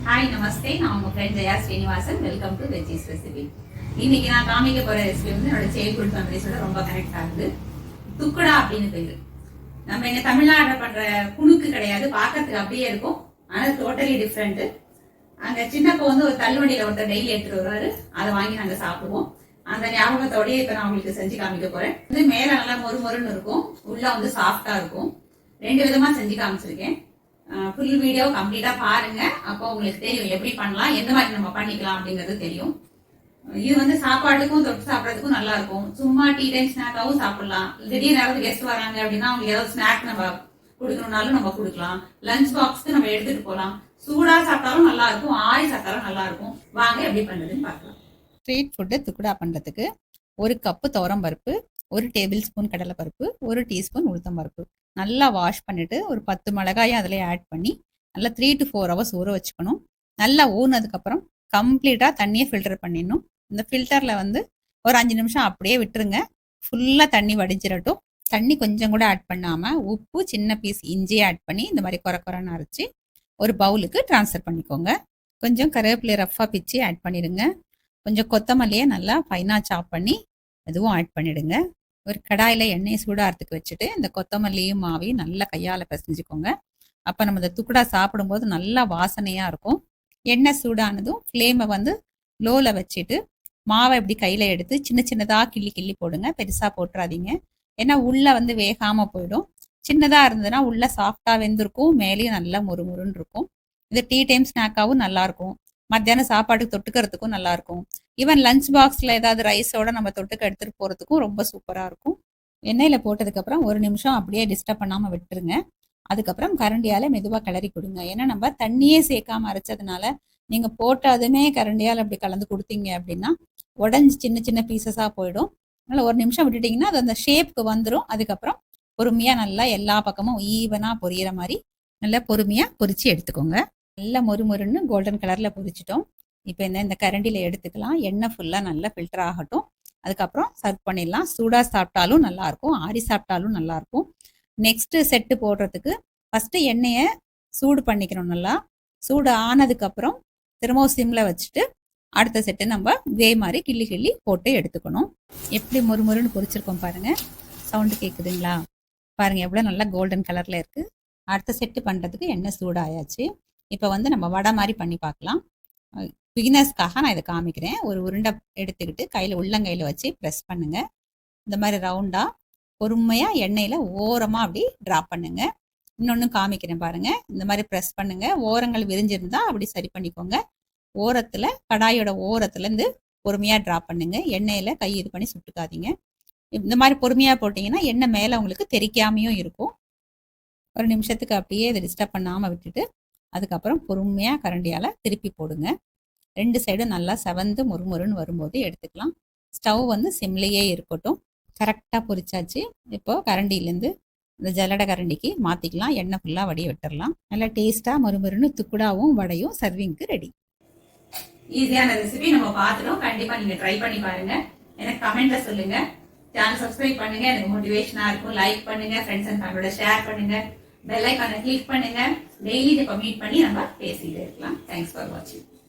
Hi நமஸ்தே, நான் உங்கள் friend Jaya Srinivasan. Welcome to veggies recipe. இன்னைக்கு நான் காமிக்க போகிற ரெசிபி வந்து என்னோட சைல்ட்ஹுட் மெமரிஸோட ரொம்ப கனெக்ட் ஆகுது. துக்கடா அப்படின்னு பேரு. நம்ம எங்க தமிழ்நாட்டில் பண்ற குணுக்கு கிடையாது, பார்க்கறதுக்கு அப்படியே இருக்கும், ஆனால் டோட்டலி டிஃப்ரெண்ட். அங்க சின்னப்போ வந்து ஒரு தள்ளுவண்டியில ஒருத்தர் டெய்லி எடுத்துட்டு வருவாரு, அதை வாங்கி நாங்கள் சாப்பிடுவோம். அந்த ஞாபகத்தோடய இப்ப நான் உங்களுக்கு செஞ்சு காமிக்க போறேன். வந்து மேல நல்லா மொறு மொறுன்னு இருக்கும், உள்ள வந்து சாஃப்டா இருக்கும். ரெண்டு விதமா செஞ்சு காமிச்சிருக்கேன். ஃபுல் வீடியோ கம்ப்ளீட்டா பாருங்க, அப்போ உங்களுக்கு தெரியும் எப்படி பண்ணலாம், எந்த மாதிரி நம்ம பண்ணிக்கலாம் அப்படிங்கிறது தெரியும். இது வந்து சாப்பாட்டுக்கும் தொட்டு சாப்பிடறதுக்கும் நல்லா இருக்கும். சும்மா டீ டைம் ஸ்நாக்காவும் சாப்பிடலாம். திடீர்னு யாராவது கெஸ்ட் வராங்க அப்படின்னா அவங்களுக்கு ஏதாவது ஸ்நாக் நம்ம கொடுக்கணும்னாலும் நம்ம கொடுக்கலாம். லஞ்ச் பாக்ஸ்க்கு நம்ம எடுத்துட்டு போகலாம். சூடா சாப்பிட்டாலும் நல்லா இருக்கும், ஆறி சாப்பிட்டாலும் நல்லா இருக்கும். வாங்க எப்படி பண்றதுன்னு பார்க்கலாம். ஸ்ட்ரீட் ஃபுட்டு துக்குடா பண்ணுறதுக்கு 1 கப்பு துவரம் பருப்பு, 1 டேபிள் ஸ்பூன் கடலைப்பருப்பு, 1 டீஸ்பூன் உளுத்தம் பருப்பு நல்லா வாஷ் பண்ணிவிட்டு ஒரு 10 மிளகாயும் அதில் ஆட் பண்ணி நல்லா 3 to 4 hours ஊற வச்சுக்கணும். நல்லா ஊறினதுக்கப்புறம் கம்ப்ளீட்டாக தண்ணியை ஃபில்டர் பண்ணிடணும். இந்த ஃபில்டரில் வந்து ஒரு 5 நிமிஷம் அப்படியே விட்டுருங்க, ஃபுல்லாக தண்ணி வடிஞ்சிடட்டும். தண்ணி கொஞ்சம் கூட ஆட் பண்ணாமல் உப்பு, சின்ன பீஸ் இஞ்சி ஆட் பண்ணி இந்த மாதிரி குறைன்னு அரைச்சி ஒரு பவுலுக்கு ட்ரான்ஸ்ஃபர் பண்ணிக்கோங்க. கொஞ்சம் கருவேப்பிலை ரஃப்பாக பிச்சு ஆட் பண்ணிடுங்க. கொஞ்சம் கொத்தமல்லியை நல்லா ஃபைனாக சாப் பண்ணி அதுவும் ஆட் பண்ணிவிடுங்க. ஒரு கடாயில் எண்ணெயை சூடாகிறதுக்கு வச்சுட்டு இந்த கொத்தமல்லியும் மாவையும் நல்லா கையால் பிசைஞ்சுக்கோங்க. அப்போ நம்ம இந்த துக்குடா சாப்பிடும்போது நல்லா வாசனையாக இருக்கும். எண்ணெய் சூடானதும் ஃப்ளேமை வந்து லோவில் வச்சுட்டு மாவை இப்படி கையில் எடுத்து சின்ன சின்னதாக கிள்ளி போடுங்க. பெருசாக போட்டுறாதீங்க, ஏன்னா உள்ளே வந்து வேகாமல் போயிடும். சின்னதாக இருந்ததுன்னா உள்ளே சாஃப்டாக வெந்திருக்கும், மேலேயும் நல்லா முறுமுறுன்னு இருக்கும். இது டீ டைம் ஸ்நாக்காகவும் நல்லாயிருக்கும், மத்தியானம் சாப்பாட்டுக்கு தொட்டுக்கிறதுக்கும் நல்லாயிருக்கும். ஈவன் லஞ்ச் பாக்ஸில் ஏதாவது ரைஸோட நம்ம தொட்டுக்க எடுத்துகிட்டு போகிறதுக்கும் ரொம்ப சூப்பராக இருக்கும். எண்ணெயில் போட்டதுக்கப்புறம் 1 நிமிஷம் அப்படியே டிஸ்டர்ப் பண்ணாமல் விட்டுருங்க. அதுக்கப்புறம் கரண்டியால் மெதுவாக கிளறி கொடுங்க. ஏன்னா நம்ம தண்ணியே சேர்க்காமல் அரைச்சதுனால நீங்கள் போட்டதுமே கரண்டியால் அப்படி கலந்து கொடுத்தீங்க அப்படின்னா உடஞ்சி சின்ன சின்ன பீசஸாக போயிடும். அதனால் 1 நிமிஷம் விட்டுட்டிங்கன்னா அது அந்த ஷேப்புக்கு வந்துடும். அதுக்கப்புறம் பொறுமையாக நல்லா எல்லா பக்கமும் ஈவனாக பொரியிற மாதிரி நல்லா பொறுமையாக பொரித்து எடுத்துக்கோங்க. நல்லா மொறுன்னு கோல்டன் கலரில் பொரிச்சிட்டோம். இப்போ இந்த கரண்டியில் எடுத்துக்கலாம். எண்ணெய் ஃபுல்லாக நல்லா ஃபில்டர் ஆகட்டும். அதுக்கப்புறம் சர்வ் பண்ணிடலாம். சூடாக சாப்பிட்டாலும் நல்லாயிருக்கும், ஆறி சாப்பிட்டாலும் நல்லாயிருக்கும். நெக்ஸ்ட்டு செட்டு போடுறதுக்கு ஃபஸ்ட்டு எண்ணெயை சூடு பண்ணிக்கணும். நல்லா சூடு ஆனதுக்கப்புறம் திரும்பவும் சிம்மில் வச்சுட்டு அடுத்த செட்டு நம்ம இதே மாதிரி கிள்ளி போட்டு எடுத்துக்கணும். எப்படி மொறுன்னு பொரிச்சிருக்கோம் பாருங்கள், சவுண்டு கேட்குதுங்களா? பாருங்கள் எவ்வளோ நல்லா கோல்டன் கலரில் இருக்குது. அடுத்த செட்டு பண்ணுறதுக்கு எண்ணெய் சூடாயாச்சு. இப்போ வந்து நம்ம வடை மாதிரி பண்ணி பார்க்கலாம். பிகினர்ஸ்க்காக நான் இதை காமிக்கிறேன். ஒரு உருண்டை எடுத்துக்கிட்டு கையில் உள்ளங்கையில் வச்சு ப்ரெஸ் பண்ணுங்கள். இந்த மாதிரி ரவுண்டாக பொறுமையாக எண்ணெயில் ஓரமாக அப்படி ட்ராப் பண்ணுங்கள். இன்னொன்று காமிக்கிறேன் பாருங்கள். இந்த மாதிரி ப்ரெஸ் பண்ணுங்கள். ஓரங்கள் விரிஞ்சிருந்தால் அப்படி சரி பண்ணிக்கோங்க. ஓரத்தில் கடாயோட ஓரத்துலேருந்து பொறுமையாக ட்ராப் பண்ணுங்கள். எண்ணெயில் கை இது பண்ணி சுட்டுக்காதீங்க. இந்த மாதிரி பொறுமையாக போட்டிங்கன்னா எண்ணெய் மேலே உங்களுக்கு தெறிக்காமையும் இருக்கும். ஒரு நிமிஷத்துக்கு அப்படியே இதை டிஸ்டர்ப் பண்ணாமல் விட்டுட்டு அதுக்கப்புறம் பொறுமையாக கரண்டியால் திருப்பி போடுங்க. 2 சைடும் நல்லா செவந்து மொறுன்னு வரும்போது எடுத்துக்கலாம். ஸ்டவ் வந்து சிம்லேயே இருக்கட்டும். கரெக்டாக பொரிச்சாச்சு. இப்போது கரண்டிலேருந்து இந்த ஜல்லடை கரண்டிக்கு மாற்றிக்கலாம். எண்ணெய் ஃபுல்லாக வடிய விட்டுடலாம். நல்லா டேஸ்ட்டாக மொறுன்னு துக்குடாவும் வடையும் சர்விங்க்கு ரெடி. ஈஸியான ரெசிபி நம்ம பார்த்துட்டோம். கண்டிப்பாக நீங்கள் ட்ரை பண்ணி பாருங்கள். எனக்கு கமெண்ட்ல சொல்லுங்கள். சேனல் சப்ஸ்கிரைப் பண்ணுங்கள், எனக்கு மோட்டிவேஷனாக இருக்கும். லைக் பண்ணுங்கள், ஃப்ரெண்ட்ஸ் அண்ட் ஃபேமிலியோட ஷேர் பண்ணுங்கள், பெல் ஐக்கானை கிளிக் பண்ணுங்க. டெய்லி இதை மீட் பண்ணி நம்ம பேசிட்டு இருக்கலாம். தேங்க்ஸ் ஃபார் வாட்சிங்.